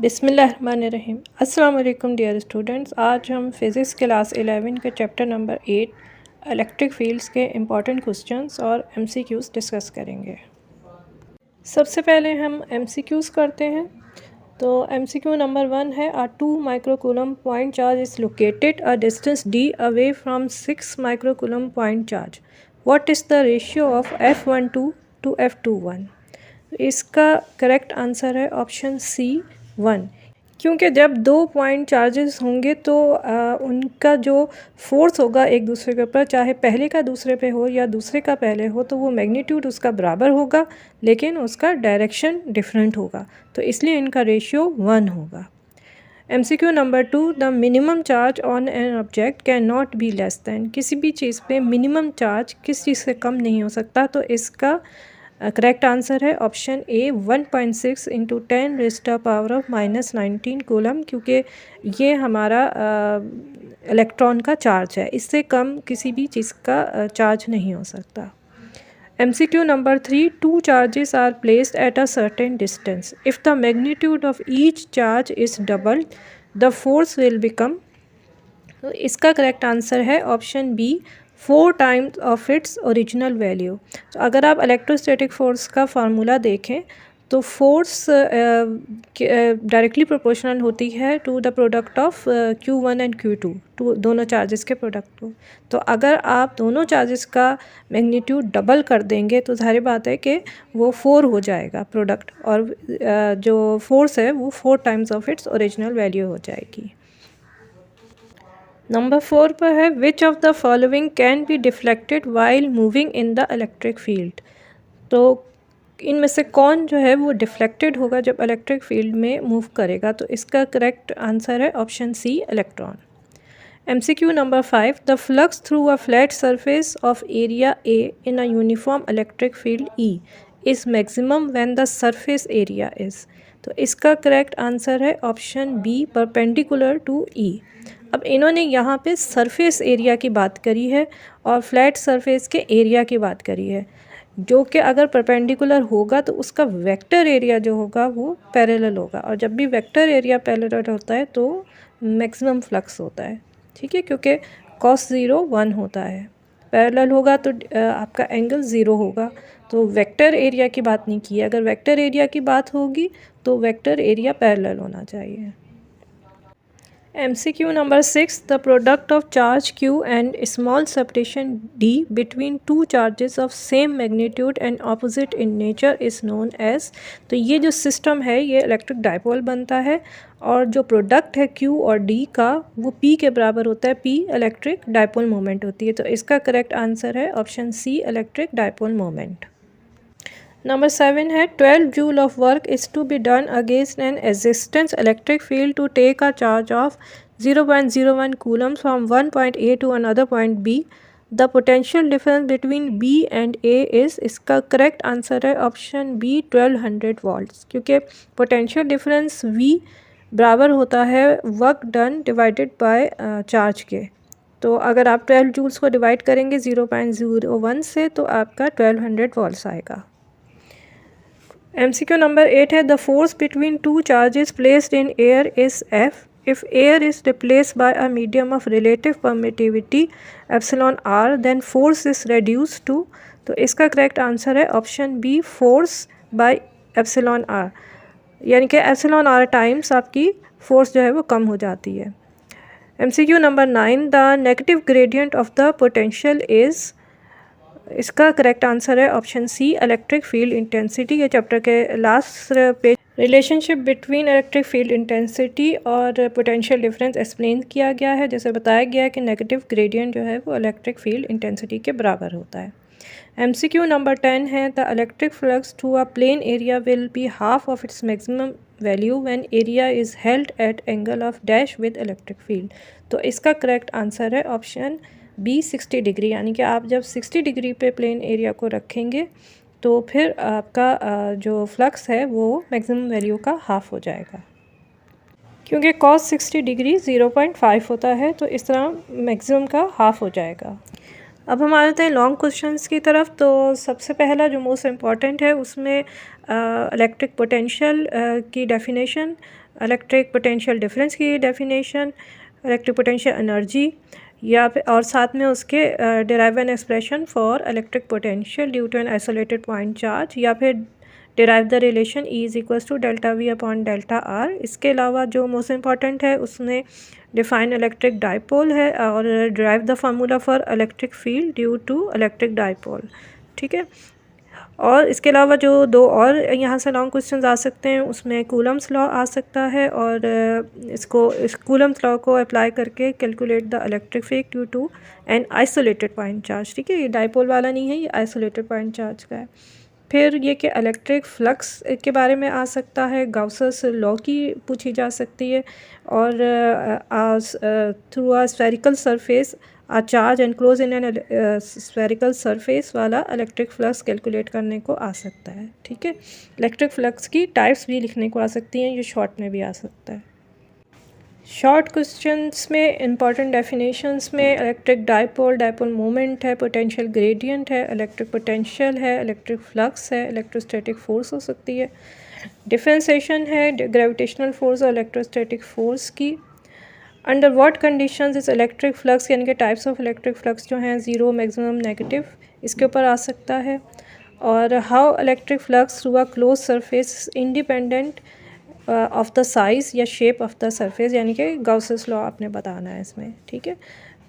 बिस्मिल्लाहिर्रहमानिर्रहीम। अस्सलाम वालेकुम डियर स्टूडेंट्स। आज हम फ़िज़िक्स क्लास 11 के चैप्टर नंबर 8 इलेक्ट्रिक फील्ड्स के इम्पॉर्टेंट क्वेश्चंस और एमसीक्यूज़ डिस्कस करेंगे। सबसे पहले हम एमसीक्यूज़ करते हैं। तो एमसीक्यू नंबर 1 है, a 2 microcoulomb point charge is located a distance d away from 6 microcoulomb point charge. What is the ratio of F12 to F21? इसका करेक्ट आंसर है ऑप्शन सी 1, क्योंकि जब दो पॉइंट चार्जेस होंगे तो उनका जो फोर्स होगा एक दूसरे के ऊपर, चाहे पहले का दूसरे पे हो या दूसरे का पहले हो, तो वो मैग्नीट्यूड उसका बराबर होगा लेकिन उसका डायरेक्शन डिफरेंट होगा, तो इसलिए इनका रेशियो 1 होगा। MCQ number 2, the minimum charge on an object can not be less than. किसी भी चीज़ पे मिनिमम चार्ज किस चीज़ से कम नहीं हो सकता, तो इसका करेक्ट आंसर है ऑप्शन ए 1.6 इंटू 10⁻⁻19 कूलम, क्योंकि ये हमारा इलेक्ट्रॉन का चार्ज है, इससे कम किसी भी चीज़ का चार्ज नहीं हो सकता। MCQ नंबर 3, two charges are placed at a certain distance. If the magnitude of each charge is double the force will become. तो इसका करेक्ट आंसर है option B 4 times of its original value. तो अगर आप इलेक्ट्रोस्टैटिक फोर्स का formula देखें तो force directly proportional होती है to the product of Q1 and Q2, दोनों चार्जेस के प्रोडक्ट को। तो अगर आप दोनों चार्जेस का मैग्नीट्यूड डबल कर देंगे तो जाहिर बात है कि वो 4 हो जाएगा प्रोडक्ट, और जो फोर्स है वो 4 times of its original value हो जाएगी। नंबर 4 पर है, which of the following can be deflected while moving in the electric field. तो इनमें से कौन जो है वो डिफ्लेक्टेड होगा जब इलेक्ट्रिक फील्ड में मूव करेगा, तो इसका करेक्ट आंसर है option C electron. MCQ number 5, the flux through a flat surface of area A in a uniform electric field E is maximum when the surface area is. तो इसका correct answer है option B perpendicular to E। अब इन्होंने यहाँ पे surface area की बात करी है और फ्लैट सरफेस के एरिया की बात करी है, जो कि अगर परपेंडिकुलर होगा तो उसका वेक्टर एरिया जो होगा वो पैरेलल होगा, और जब भी वेक्टर एरिया पैरेलल होता है तो मैक्सिमम फ्लक्स होता है, ठीक है, क्योंकि cos 0 1 होता है। पैरेलल होगा तो आपका एंगल 0 होगा। तो वेक्टर एरिया की बात नहीं की है, अगर वेक्टर एरिया की बात होगी तो वेक्टर एरिया पैरेलल होना चाहिए। MCQ number 6, the product of charge Q and small separation d between two charges of same magnitude and opposite in nature is known as। तो ये जो सिस्टम है ये इलेक्ट्रिक डाइपोल बनता है, और जो प्रोडक्ट है Q और D का वो P के बराबर होता है, P इलेक्ट्रिक डाइपोल मोमेंट होती है। तो इसका करेक्ट आंसर है option C electric dipole moment. Number 7 है, 12 joule of work is to be done against an existence electric field to take a charge of 0.01 coulomb from one point A to another point B. The potential difference between B and A is. इसका correct answer है option B 1200 volts, क्योंकि potential difference V बराबर होता है work done divided by charge के। तो अगर आप 12 जूल्स को डिवाइड करेंगे 0.01 से तो आपका 1200 वोल्ट्स आएगा। MCQ number 8 है, the force between two charges placed in air is F. If air is replaced by a medium of relative permittivity epsilon r, then force is reduced to। तो इसका correct answer है option B force by epsilon r, यानी कि epsilon r times आपकी force जो है वो कम हो जाती है। MCQ number 9, the negative gradient of the potential is. इसका करेक्ट आंसर है option C electric field intensity. ये चैप्टर के last page relationship between electric field intensity और पोटेंशियल डिफरेंस एक्सप्लेन किया गया है, जैसे बताया गया है कि नेगेटिव ग्रेडियंट जो है वो इलेक्ट्रिक फील्ड इंटेंसिटी के बराबर होता है। MCQ नंबर 10 है, the electric flux through a plain area will be half of its maximum value when area is held at angle of dash with electric field. तो इसका करेक्ट आंसर है option B 60 degree, यानी कि आप जब 60 degree पे plain area को रखेंगे तो फिर आपका जो फ्लक्स है वो मैक्सिमम वैल्यू का हाफ हो जाएगा, क्योंकि cos 60 डिग्री 0.5 होता है, तो इस तरह मैक्सिमम का हाफ हो जाएगा। अब हम आते हैं लॉन्ग क्वेश्चंस की तरफ। तो सबसे पहला जो मोस्ट इम्पॉर्टेंट है उसमें इलेक्ट्रिक पोटेंशियल की डेफिनेशन इलेक्ट्रिक पोटेंशियल डिफरेंस की डेफिनेशन, इलेक्ट्रिक पोटेंशियल एनर्जी, या फिर और साथ में उसके derive an expression for electric potential due to an isolated point charge, या फिर derive the relation E is equals to delta V upon delta R. इसके अलावा जो मोस्ट इंपॉर्टेंट है उसमें डिफाइन इलेक्ट्रिक डाइपोल है और derive the formula for electric field due to electric dipole. ठीक है, और इसके अलावा जो दो और यहाँ से लॉन्ग क्वेश्चंस आ सकते हैं उसमें कूलम्स लॉ आ सकता है, और इस कूलम्स लॉ को अप्लाई करके calculate the electric field due to an isolated point charge. ठीक है, ये डाइपोल वाला नहीं है, ये आइसोलेटेड पॉइंट चार्ज का है। फिर ये कि इलेक्ट्रिक फ्लक्स के बारे में आ सकता है, गाउसेस लॉ की पूछी जा सकती है, और through a spherical surface a charge enclose in an spherical surface वाला इलेक्ट्रिक फ्लक्स कैलकुलेट करने को आ सकता है। ठीक है, इलेक्ट्रिक फ्लक्स की टाइप्स भी लिखने को आ सकती हैं, ये शॉर्ट में भी आ सकता है। शॉर्ट क्वेश्चंस में इंपॉर्टेंट डेफिनेशंस में इलेक्ट्रिक डाइपोल, डाइपोल मोमेंट है, पोटेंशियल ग्रेडियंट है, इलेक्ट्रिक पोटेंशियल है, इलेक्ट्रिक फ्लक्स है, इलेक्ट्रोस्टैटिक फोर्स हो सकती है, डिफरेंशिएशन है ग्रेविटेशनल फोर्स और इलेक्ट्रोस्टैटिक फोर्स की। अंडर व्हाट कंडीशंस इस इलेक्ट्रिक फ्लक्स यानी कि टाइप्स ऑफ इलेक्ट्रिक फ्लक्स जो हैं ज़ीरो, मैक्सिमम, नेगेटिव, इसके ऊपर आ सकता है। और how electric flux through a close surface independent of the size या शेप ऑफ द सरफेस, यानी कि गाउसेस लॉ आपने बताना है इसमें। ठीक है,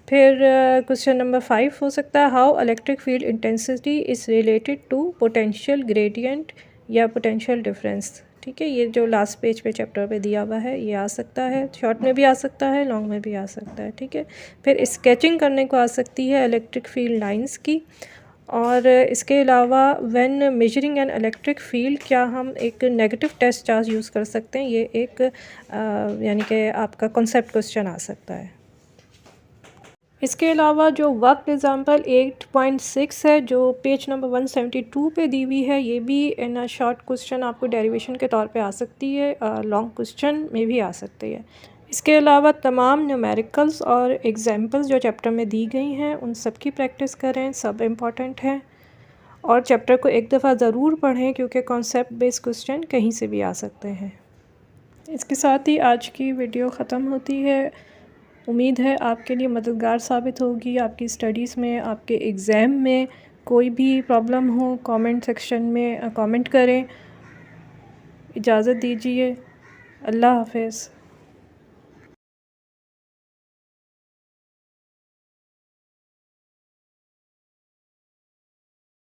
फिर क्वेश्चन नंबर 5 हो सकता है how electric field intensity is related to potential gradient या पोटेंशियल डिफरेंस। ठीक है, ये जो लास्ट पेज पे चैप्टर पे दिया हुआ है ये आ सकता है, शॉर्ट में भी आ सकता है, लॉन्ग में भी आ सकता है। ठीक है, फिर स्केचिंग करने को आ सकती है इलेक्ट्रिक फील्ड लाइंस की। और इसके अलावा when measuring an electric field क्या हम एक नेगेटिव टेस्ट चार्ज यूज़ कर सकते हैं, ये एक यानी कि आपका कॉन्सेप्ट क्वेश्चन आ सकता है। इसके अलावा जो वर्क एग्जांपल 8.6 है जो पेज नंबर 172 पे दी हुई है, ये भी इन अ शॉर्ट क्वेश्चन आपको डेरिवेशन के तौर पे आ सकती है, लॉन्ग क्वेश्चन में भी आ सकती है। इसके अलावा तमाम न्यूमेरिकल्स और एग्जांपल्स जो चैप्टर में दी गई हैं उन सब की प्रैक्टिस करें, सब इम्पॉर्टेंट है, और चैप्टर को एक दफ़ा ज़रूर पढ़ें क्योंकि कॉन्सेप्ट बेस्ड क्वेश्चन कहीं से भी आ सकते हैं। इसके साथ ही आज की वीडियो ख़त्म होती है। उम्मीद है आपके लिए मददगार साबित होगी आपकी स्टडीज़ में, आपके एग्ज़ाम में। कोई भी प्रॉब्लम हो कमेंट सेक्शन में कमेंट करें। इजाज़त दीजिए, अल्लाह हाफ़िज़।